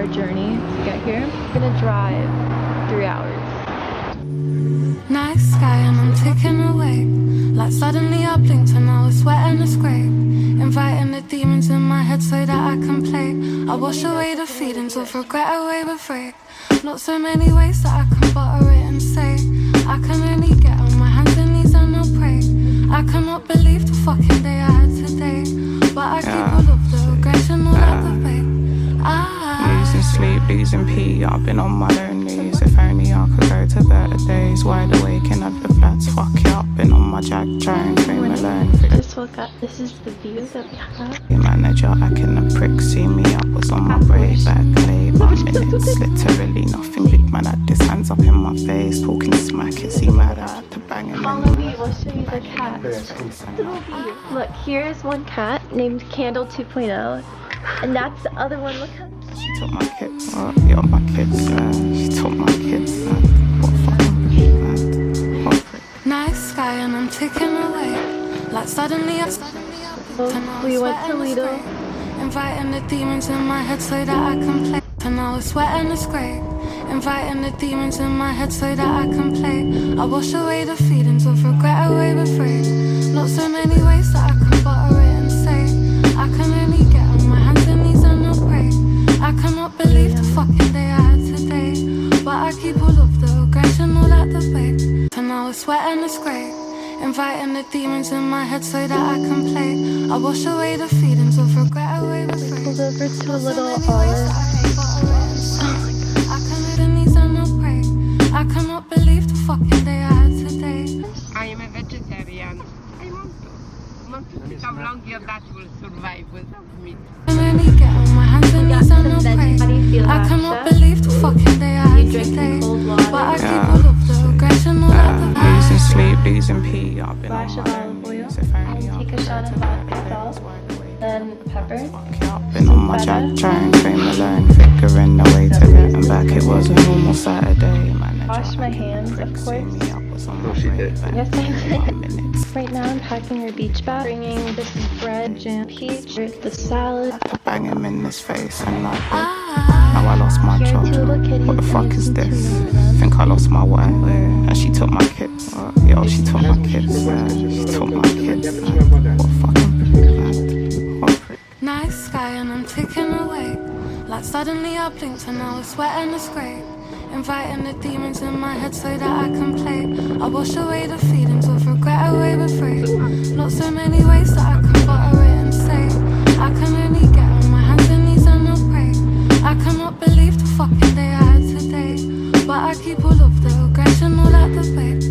3-hour journey to get here. I'm gonna drive 3 hours. Night sky and I'm taken away. Like suddenly I blinked and I was wet and a scrape. Inviting the demons in my head so that I can play. I wash away the feelings of regret away with rape. Not so many ways that I can butter it and say I can only get on my hands and knees and I'll pray. I cannot believe the fucking day I had today. But I keep all of the regrets and all that debate. Losing sleep, losing pee, I've been on my own knees. If only I could go to better days. Wide awake in at the flats, fuck it up. Been on my jack drone, came alone. I just woke up. This is the view that we have. The manager acting a prick, see me up, was on my break back late. 1 minutes, literally nothing. Big man had his hands up in my face, talking smack, is he mad? I had to bang him Follow me, we'll show you the cat. Look, here is one cat named Candle 2.0, and that's the other one. Look how she took my kids, yo, my kids, she took my kids, what fucking bitch, man, what prick. Night sky and I'm taken away. Like suddenly I we went to Lido. Inviting the demons in my head so that I can play. And I was wet and a scrape. Inviting the demons in my head so that I can play. I wash away the feelings of regret away with rape. Not so many ways that I can butter it and say I can only get on my hands and knees and I'll pray. I cannot believe the fucking day I had today. But I keep all of the regrets and all that debate. And I was wet and a scrape. Inviting the demons in my head so that I can play. I wash away the feelings of regret away with rape. Pulled over to a little olive. I cannot believe the fucking day I had today. I am a vegetarian. I want to see how long your dad will survive without meat. I get on my hands and knees and I'll pray. I cannot believe the fucking day I had today. But I keep all of the regrets and all that debate. Losing sleep, losing pee, I've been Splash on of my own olive oil. knees. If only I Take a could shot go of to vodka better salt, days. then pepper. Fuck it up, been on my jack drone, came alone, figuring the way to getting back. It was a normal Saturday, manager. Wash my hands, of course. Yes, I did. Right now I'm packing your beach bag. Bringing this bread, jam, peach, the salad. Bang him in his face and like, now I lost my job. What the fuck is this? Think I lost my way. And she took my kids. Yo, she took my kids. She took my kids. What fucking prick, man. What prick. Night sky and I'm taken away. Like suddenly I blinked and I was wet and a scrape. Inviting the demons in my head so that I can play. I wash away the feelings of regret away with rape. Not so many ways that I can butter it and say I can only get on my hands and knees and I'll pray. I cannot believe the fucking day I had today. But I keep all of the regrets and all that debate.